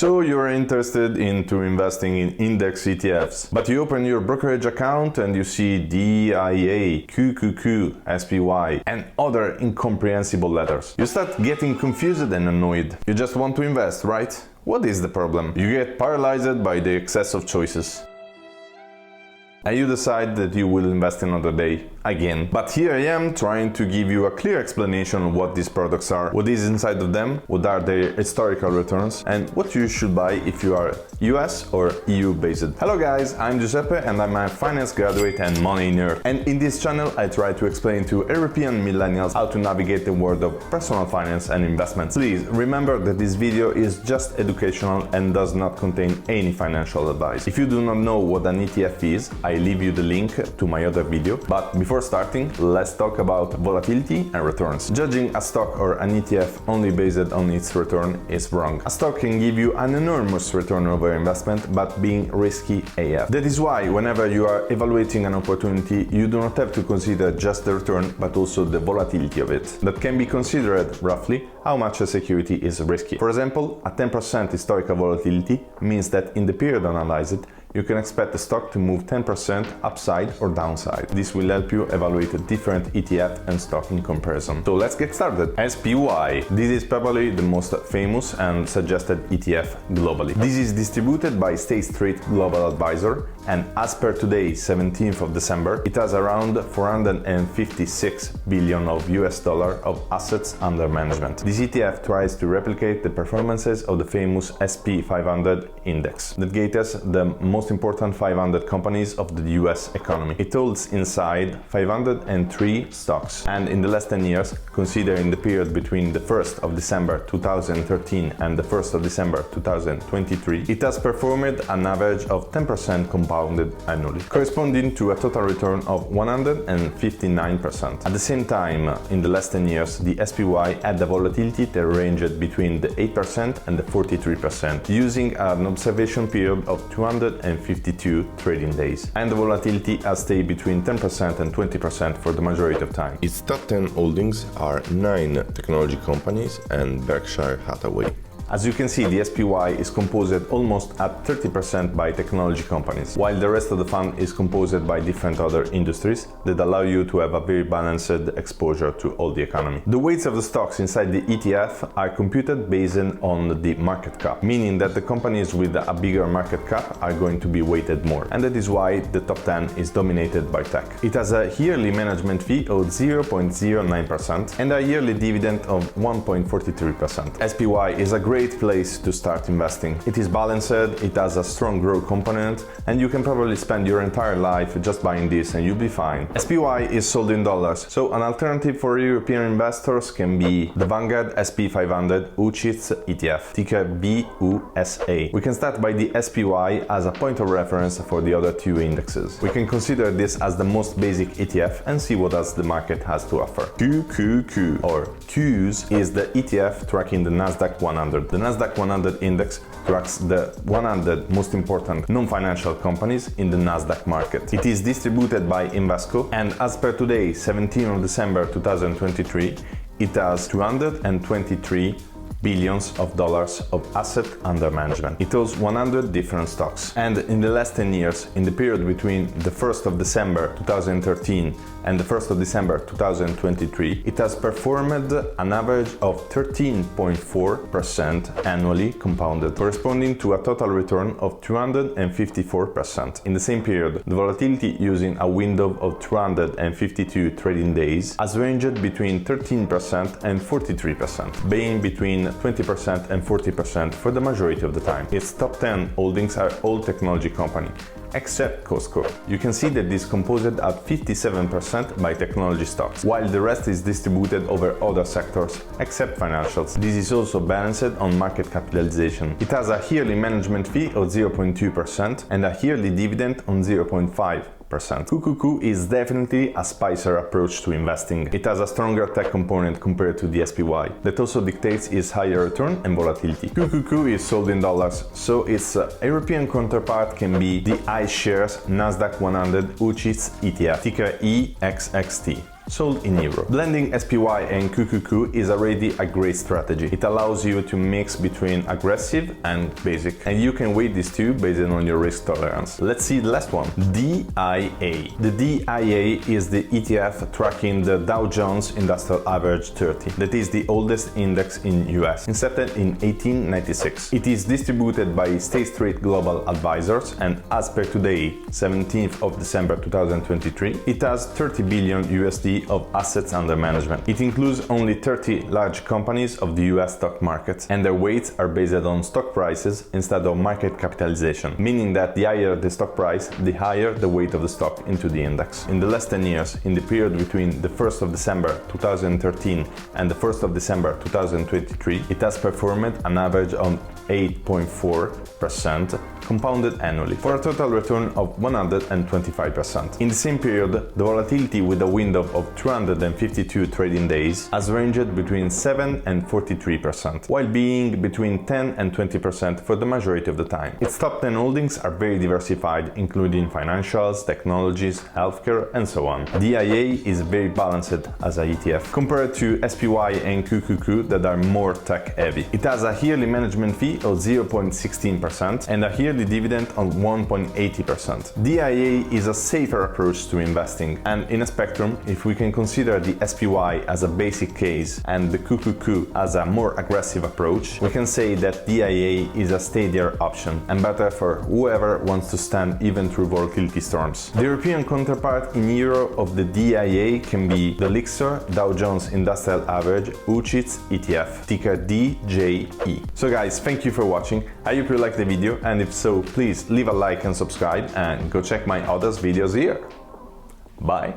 So you're interested into investing in index ETFs, but you open your brokerage account and you see DIA, QQQ, SPY and other incomprehensible letters. You start getting confused and annoyed. You just want to invest, right? What is the problem? You get paralyzed by the excess of choices. And you decide that you will invest another day again. But here I am trying to give you a clear explanation of what these products are, what is inside of them, what are their historical returns, and what you should buy if you are US or EU based. Hello guys, I'm Giuseppe and I'm a finance graduate and money nerd. And in this channel I try to explain to European millennials how to navigate the world of personal finance and investments. Please remember that this video is just educational and does not contain any financial advice. If you do not know what an ETF is, I leave you the link to my other video, but before starting, let's talk about volatility and returns. Judging a stock or an ETF only based on its return is wrong. A stock can give you an enormous return over investment, but being risky AF. That is why whenever you are evaluating an opportunity, you do not have to consider just the return, but also the volatility of it. That can be considered roughly how much a security is risky. For example, a 10% historical volatility means that in the period analyzed, you can expect the stock to move 10% upside or downside. This will help you evaluate a different ETF and stock in comparison. So let's get started. SPY. This is probably the most famous and suggested ETF globally. This is distributed by State Street Global Advisor, and as per today, 17th of December, it has around 456 billion of US dollar of assets under management. This ETF tries to replicate the performances of the famous SP 500 index that gathers the most important 500 companies of the US economy. It holds inside 503 stocks, and in the last 10 years, considering the period between the 1st of December 2013 and the 1st of December 2023, it has performed an average of 10% compounded annually, corresponding to a total return of 159%. At the same time, in the last 10 years, the SPY had a volatility that ranged between the 8% and the 43%, using an observation period of 252 trading days, and the volatility has stayed between 10% and 20% for the majority of time. Its top 10 holdings are 9 technology companies and Berkshire Hathaway. As you can see, the SPY is composed almost at 30% by technology companies, while the rest of the fund is composed by different other industries that allow you to have a very balanced exposure to all the economy. The weights of the stocks inside the ETF are computed based on the market cap, meaning that the companies with a bigger market cap are going to be weighted more, and that is why the top 10 is dominated by tech. It has a yearly management fee of 0.09% and a yearly dividend of 1.43%. SPY is a great place to start investing. It is balanced, it has a strong growth component, and you can probably spend your entire life just buying this and you'll be fine. SPY is sold in dollars, so an alternative for European investors can be the Vanguard SP 500 UCITS ETF, ticker BUSA. We can start by the SPY as a point of reference for the other two indexes. We can consider this as the most basic ETF and see what else the market has to offer. QQQ or Qs is the ETF tracking the Nasdaq 100. The Nasdaq 100 index tracks the 100 most important non-financial companies in the Nasdaq market. It is distributed by Invesco, and as per today, 17th of December 2023, it has 223 billions of dollars of asset under management. It owns 100 different stocks, and in the last 10 years, in the period between the 1st of December 2013 and the 1st of December 2023, it has performed an average of 13.4% annually compounded, corresponding to a total return of 254%. In the same period, the volatility using a window of 252 trading days has ranged between 13% and 43%, being between 20% and 40% for the majority of the time. Its top 10 holdings are all technology companies, except Costco. You can see that this is composed at 57% by technology stocks, while the rest is distributed over other sectors, except financials. This is also balanced on market capitalization. It has a yearly management fee of 0.2% and a yearly dividend on 0.5%. QQQ is definitely a spicier approach to investing. It has a stronger tech component compared to the SPY that also dictates its higher return and volatility. QQQ is sold in dollars, so its European counterpart can be the iShares Nasdaq 100 UCITS ETF, ticker EXXT. sold in euro. Blending SPY and QQQ is already a great strategy. It allows you to mix between aggressive and basic, and you can weight these two based on your risk tolerance. Let's see the last one, DIA. The DIA is the ETF tracking the Dow Jones Industrial Average 30. That is the oldest index in US, incepted in 1896. It is distributed by State Street Global Advisors, and as per today, 17th of December 2023, it has 30 billion USD of assets under management. It includes only 30 large companies of the US stock market, and their weights are based on stock prices instead of market capitalization, meaning that the higher the stock price, the higher the weight of the stock into the index. In the last 10 years, in the period between the 1st of December 2013 and the 1st of December 2023, it has performed an average of 8.4% compounded annually, for a total return of 125%. In the same period, the volatility with a window of 252 trading days has ranged between 7 and 43%, while being between 10 and 20% for the majority of the time. Its top 10 holdings are very diversified, including financials, technologies, healthcare, and so on. DIA is very balanced as a ETF, compared to SPY and QQQ that are more tech-heavy. It has a yearly management fee of 0.16% and a yearly dividend of 1.80%. DIA is a safer approach to investing, and in a spectrum, if we can consider the SPY as a basic case and the QQQ as a more aggressive approach, we can say that DIA is a steadier option and better for whoever wants to stand even through volatility storms. The European counterpart in euro of the DIA can be the Lixor Dow Jones Industrial Average UCITS ETF, ticker DJE. So guys, thank you for watching. I hope you liked the video, and if so, please leave a like and subscribe, and go check my other videos here. Bye!